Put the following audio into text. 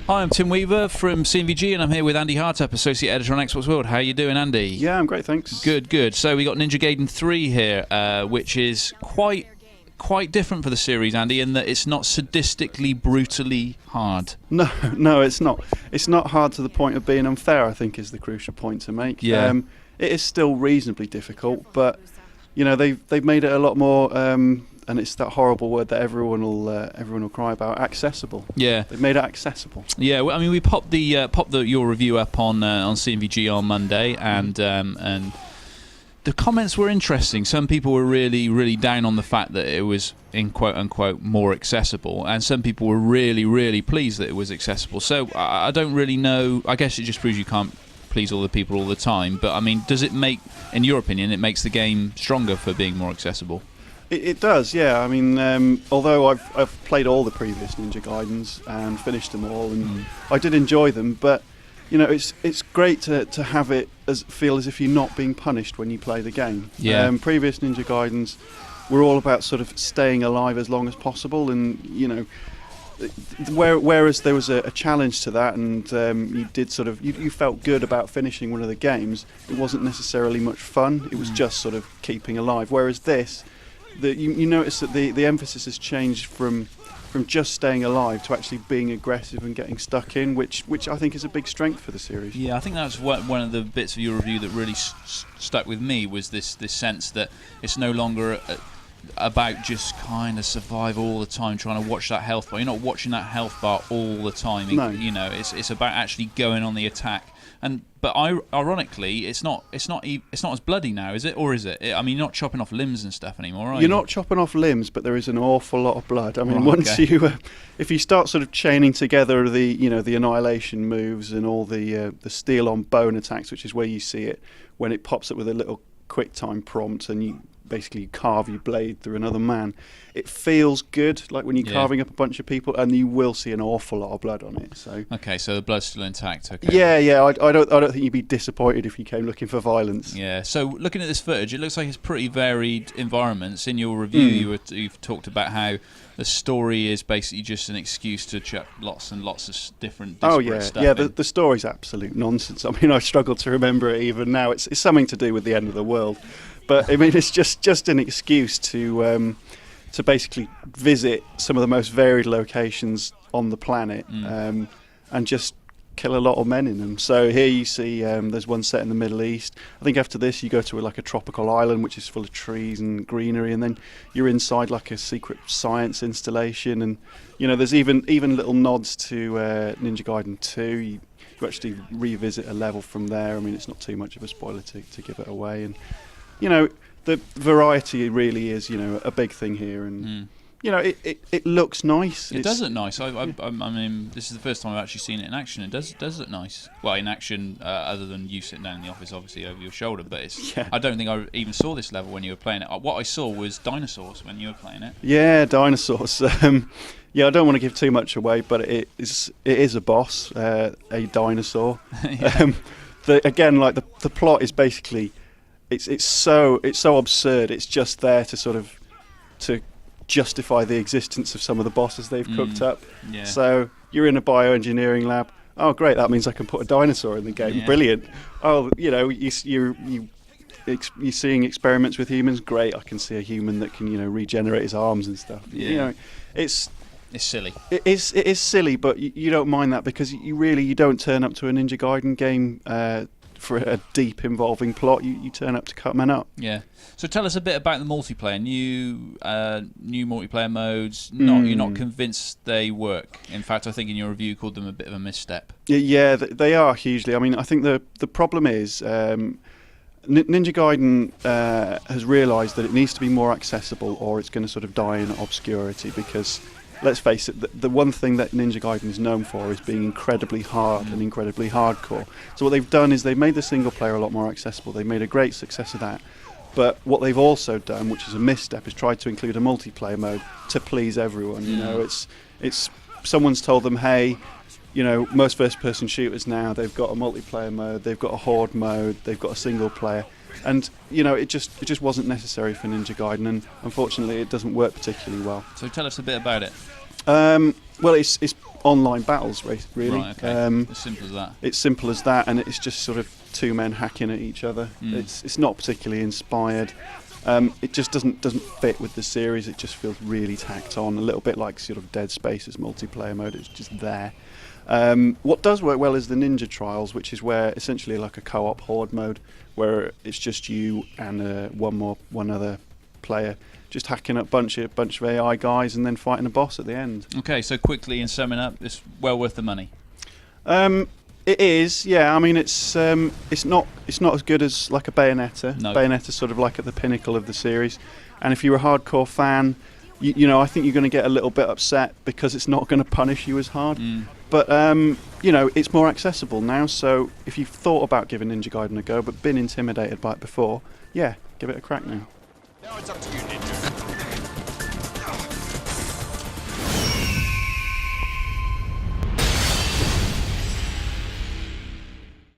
Hi, I'm Tim Weaver from CNVG, and I'm here with Andy Hartup, Associate Editor on Xbox World. How are you doing, Andy? Yeah, I'm great, thanks. Good, good. So we got Ninja Gaiden 3 here, which is quite different for the series, Andy, in that it's not sadistically, brutally hard. No, it's not. It's not hard to the point of being unfair, I think, is the crucial point to make. Yeah. It is still reasonably difficult, but you know they've made it a lot more. And it's that horrible word that everyone will cry about. Accessible. Yeah, they've made it accessible. Yeah, well, I mean, we popped your review up on CNVG on Monday, and the comments were interesting. Some people were really down on the fact that it was in quote unquote more accessible, and some people were really pleased that it was accessible. So I don't really know. I guess it just proves you can't please all the people all the time. But I mean, does it make, in your opinion, it makes the game stronger for being more accessible? It does, yeah. I mean, although I've played all the previous Ninja Gaidens and finished them all, and I did enjoy them, but you know, it's great to have it feel as if you're not being punished when you play the game. Yeah. Previous Ninja Gaidens were all about sort of staying alive as long as possible, and you know, whereas there was a challenge to that, and you did sort of you felt good about finishing one of the games. It wasn't necessarily much fun. It was just sort of keeping alive. Whereas this, you notice that the emphasis has changed from just staying alive to actually being aggressive and getting stuck in, which I think is a big strength for the series. Yeah, I think that's one of the bits of your review that really stuck with me, was this sense that it's no longer about just kind of survive all the time, trying to watch that health bar. You're not watching that health bar all the time. No. You know, it's about actually going on the attack. But ironically, it's not as bloody now, is it? Or is it? I mean, you're not chopping off limbs and stuff anymore, are you? You're not chopping off limbs, but there is an awful lot of blood. I mean, Right, once okay. if you start sort of chaining together the annihilation moves and all the steel on bone attacks, which is where you see it when it pops up with a little quick time prompt, and you basically carve your blade through another man. It feels good, like when you're carving up a bunch of people, and you will see an awful lot of blood on it. So Okay, so the blood's still intact. Okay. yeah. I don't think you'd be disappointed if you came looking for violence. Yeah. So looking at this footage, it looks like it's pretty varied environments. In your review, you've talked about how the story is basically just an excuse to chuck lots and lots of different disparate stuff yeah. in. The story's absolute nonsense. I mean, I struggle to remember it even now. It's something to do with the end of the world, but I mean, it's just an excuse to basically visit some of the most varied locations on the planet, and just kill a lot of men in them. So here you see there's one set in the Middle East. I think after this you go to like a tropical island which is full of trees and greenery, and then you're inside like a secret science installation, and you know there's even little nods to Ninja Gaiden 2. You actually revisit a level from there. I mean, it's not too much of a spoiler to give it away, and you know the variety really is, you know, a big thing here, and you know it looks nice. It does look nice. I mean, this is the first time I've actually seen it in action. It does look nice. Well, in action, other than you sitting down in the office, obviously over your shoulder. But it's. Yeah. I don't think I even saw this level when you were playing it. What I saw was dinosaurs when you were playing it. Yeah, dinosaurs. Yeah, I don't want to give too much away, but it is a boss, a dinosaur. Yeah. Again, like the plot is basically. It's so absurd. It's just there to sort of to justify the existence of some of the bosses they've cooked up. Yeah. So you're in a bioengineering lab. Oh, great! That means I can put a dinosaur in the game. Yeah. Brilliant. Oh, you know, you're seeing experiments with humans. Great! I can see a human that can, you know, regenerate his arms and stuff. Yeah. You know, it's silly. It is silly, but you don't mind that because you don't turn up to a Ninja Gaiden game for a deep involving plot. You turn up to cut men up. Yeah. So tell us a bit about the multiplayer. New multiplayer modes. You're not convinced they work. In fact, I think in your review you called them a bit of a misstep. Yeah, they are hugely. I mean, I think the problem is Ninja Gaiden has realised that it needs to be more accessible, or it's going to sort of die in obscurity. Because let's face it, the one thing that Ninja Gaiden is known for is being incredibly hard and incredibly hardcore. So what they've done is they've made the single player a lot more accessible. They've made a great success of that. But what they've also done, which is a misstep, is tried to include a multiplayer mode to please everyone. You know, it's someone's told them, hey, you know, most first-person shooters now, they've got a multiplayer mode, they've got a horde mode, they've got a single player. And you know, it just wasn't necessary for Ninja Gaiden, and unfortunately, it doesn't work particularly well. So tell us a bit about it. Well, it's online battles, really. Right, okay. As simple as that. It's simple as that, and it's just sort of two men hacking at each other. It's not particularly inspired. It just doesn't fit with the series. It just feels really tacked on, a little bit like sort of Dead Space's multiplayer mode. It's just there. What does work well is the Ninja Trials, which is where essentially like a co-op horde mode, where it's just you and one other player just hacking up bunch of AI guys and then fighting a boss at the end. Okay, so quickly in summing up, it's well worth the money. It is, yeah. I mean, it's not as good as like a Bayonetta. No. Bayonetta's sort of like at the pinnacle of the series, and if you're a hardcore fan, you know, I think you're going to get a little bit upset because it's not going to punish you as hard. But you know, it's more accessible now. So if you've thought about giving Ninja Gaiden a go but been intimidated by it before, yeah, give it a crack now. Now it's up to you, Ninja.